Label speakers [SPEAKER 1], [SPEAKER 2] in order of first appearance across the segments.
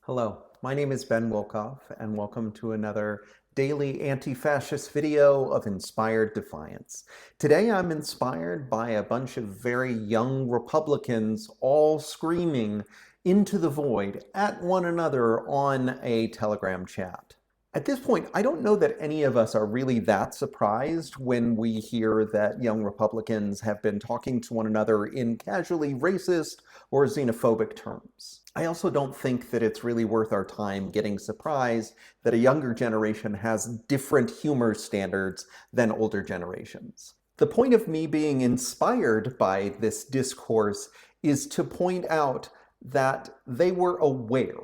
[SPEAKER 1] Hello, my name is Ben Wolkoff, and welcome to another daily anti-fascist video of Inspired Defiance. Today I'm inspired by a bunch of very young Republicans all screaming into the void at one another on a Telegram chat. At this point, I don't know that any of us are really that surprised when we hear that young Republicans have been talking to one another in casually racist or xenophobic terms. I also don't think that it's really worth our time getting surprised that a younger generation has different humor standards than older generations. The point of me being inspired by this discourse is to point out that they were aware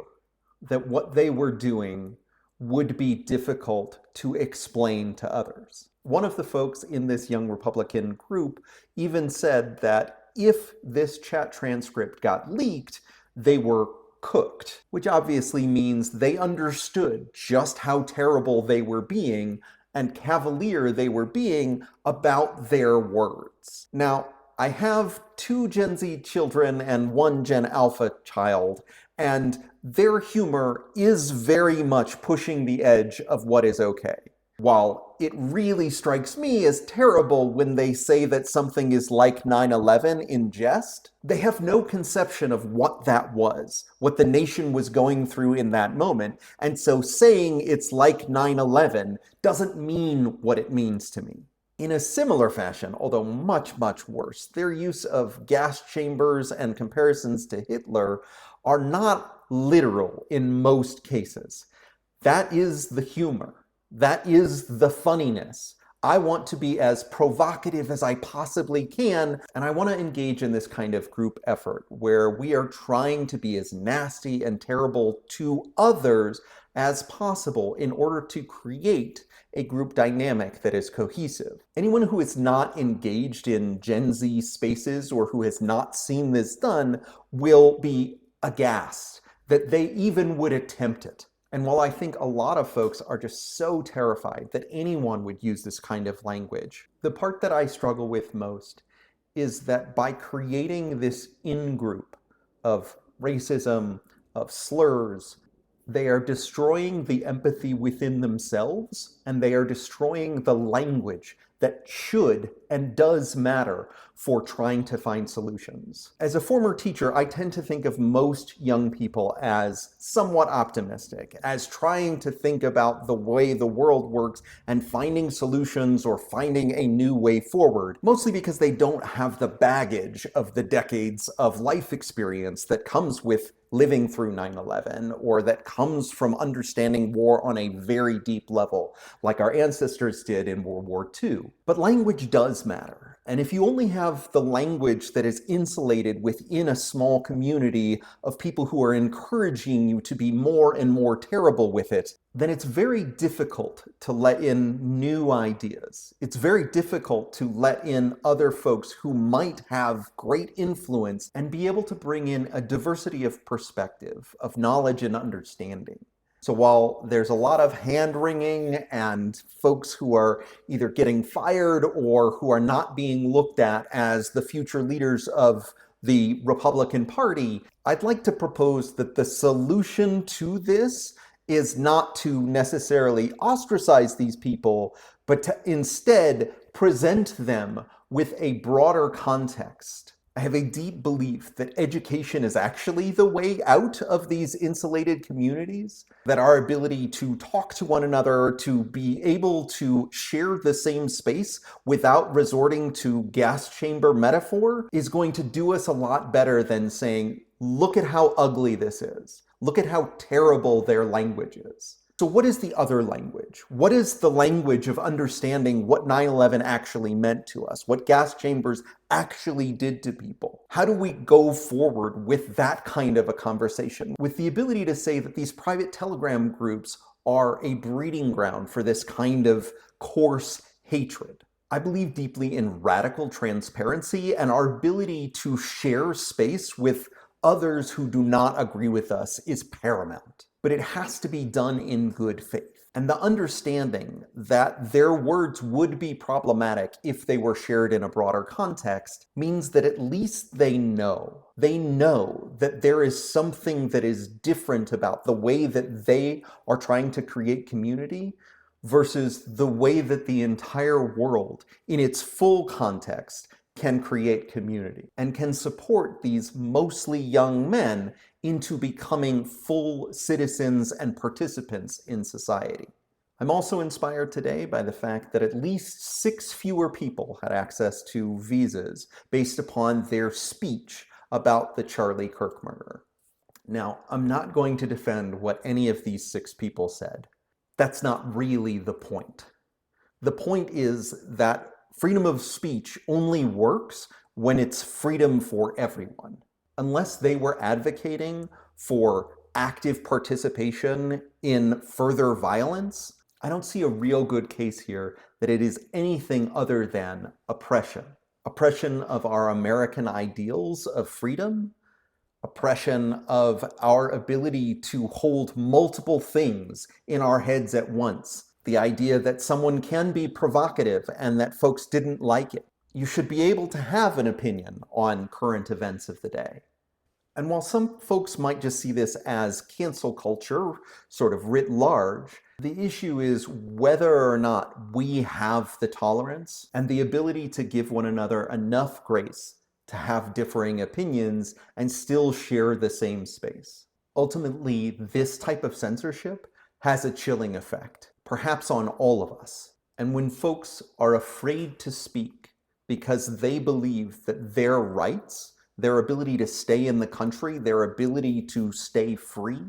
[SPEAKER 1] that what they were doing would be difficult to explain to others. One of the folks in this young Republican group even said that if this chat transcript got leaked, they were cooked, which obviously means they understood just how terrible they were being and cavalier they were being about their words. Now, I have two Gen Z children and one Gen Alpha child, and their humor is very much pushing the edge of what is okay. While it really strikes me as terrible when they say that something is like 9/11 in jest, they have no conception of what that was, what the nation was going through in that moment, and so saying it's like 9/11 doesn't mean what it means to me. In a similar fashion, although much, much worse, their use of gas chambers and comparisons to Hitler are not literal in most cases. That is the humor. That is the funniness. I want to be as provocative as I possibly can, and I want to engage in this kind of group effort where we are trying to be as nasty and terrible to others as possible in order to create a group dynamic that is cohesive. Anyone who is not engaged in Gen Z spaces or who has not seen this done will be aghast that they even would attempt it. And while I think a lot of folks are just so terrified that anyone would use this kind of language, the part that I struggle with most is that by creating this in-group of racism, of slurs, they are destroying the empathy within themselves, and they are destroying the language that should and does matter for trying to find solutions. As a former teacher, I tend to think of most young people as somewhat optimistic, as trying to think about the way the world works and finding solutions or finding a new way forward, mostly because they don't have the baggage of the decades of life experience that comes with living through 9/11, or that comes from understanding war on a very deep level, like our ancestors did in World War II. But language does matter. And if you only have the language that is insulated within a small community of people who are encouraging you to be more and more terrible with it, then it's very difficult to let in new ideas. It's very difficult to let in other folks who might have great influence and be able to bring in a diversity of perspective, of knowledge and understanding. So while there's a lot of hand-wringing and folks who are either getting fired or who are not being looked at as the future leaders of the Republican Party, I'd like to propose that the solution to this is not to necessarily ostracize these people, but to instead present them with a broader context. I have a deep belief that education is actually the way out of these insulated communities, that our ability to talk to one another, to be able to share the same space without resorting to gas chamber metaphor is going to do us a lot better than saying, look at how ugly this is. Look at how terrible their language is. So what is the other language? What is the language of understanding what 9/11 actually meant to us? What gas chambers actually did to people? How do we go forward with that kind of a conversation? With the ability to say that these private Telegram groups are a breeding ground for this kind of coarse hatred. I believe deeply in radical transparency, and our ability to share space with others who do not agree with us is paramount. but it has to be done in good faith. And the understanding that their words would be problematic if they were shared in a broader context means that at least they know. They know that there is something that is different about the way that they are trying to create community versus the way that the entire world, in its full context, can create community and can support these mostly young men into becoming full citizens and participants in society. I'm also inspired today by the fact that at least 6 fewer people had access to visas based upon their speech about the Charlie Kirk murder. Now, I'm not going to defend what any of these 6 people said. That's not really the point. The point is that freedom of speech only works when it's freedom for everyone. Unless they were advocating for active participation in further violence, I don't see a real good case here that it is anything other than oppression. Oppression of our American ideals of freedom, oppression of our ability to hold multiple things in our heads at once. The idea that someone can be provocative and that folks didn't like it. You should be able to have an opinion on current events of the day. And while some folks might just see this as cancel culture, sort of writ large, the issue is whether or not we have the tolerance and the ability to give one another enough grace to have differing opinions and still share the same space. Ultimately, this type of censorship has a chilling effect, perhaps on all of us. And when folks are afraid to speak because they believe that their rights, their ability to stay in the country, their ability to stay free,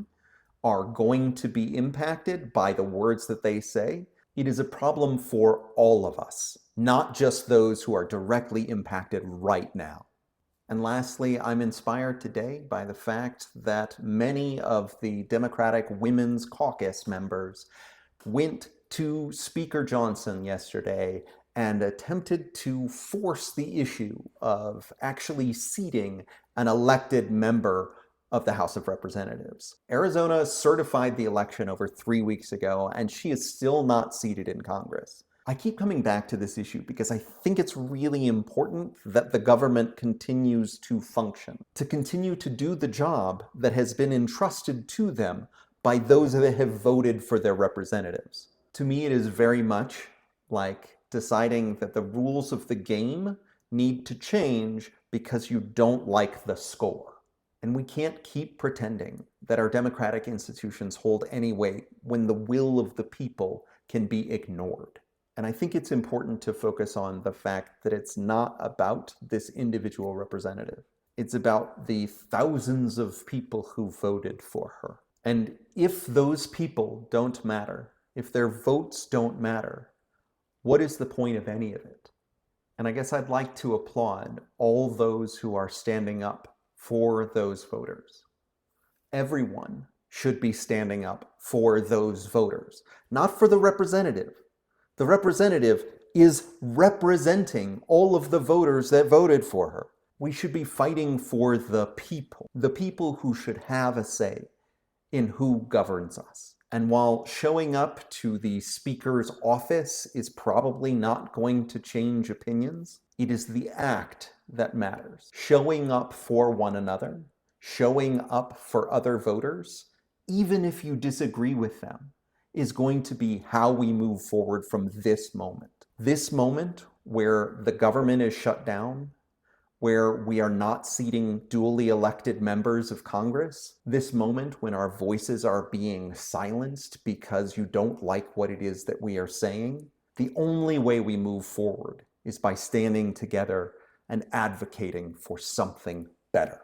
[SPEAKER 1] are going to be impacted by the words that they say, it is a problem for all of us, not just those who are directly impacted right now. And lastly, I'm inspired today by the fact that many of the Democratic Women's Caucus members went to Speaker Johnson yesterday and attempted to force the issue of actually seating an elected member of the House of Representatives. Arizona certified the election over 3 weeks ago, and she is still not seated in Congress. I keep coming back to this issue because I think it's really important that the government continues to function, to continue to do the job that has been entrusted to them by those that have voted for their representatives. To me, it is very much like deciding that the rules of the game need to change because you don't like the score. And we can't keep pretending that our democratic institutions hold any weight when the will of the people can be ignored. And I think it's important to focus on the fact that it's not about this individual representative. It's about the thousands of people who voted for her. And if those people don't matter, if their votes don't matter, what is the point of any of it? And I guess I'd like to applaud all those who are standing up for those voters. Everyone should be standing up for those voters, not for the representative. The representative is representing all of the voters that voted for her. We should be fighting for the people who should have a say in who governs us. And while showing up to the speaker's office is probably not going to change opinions, it is the act that matters. Showing up for one another, showing up for other voters, even if you disagree with them, is going to be how we move forward from this moment. This moment where the government is shut down, where we are not seating duly elected members of Congress, this moment when our voices are being silenced because you don't like what it is that we are saying, the only way we move forward is by standing together and advocating for something better.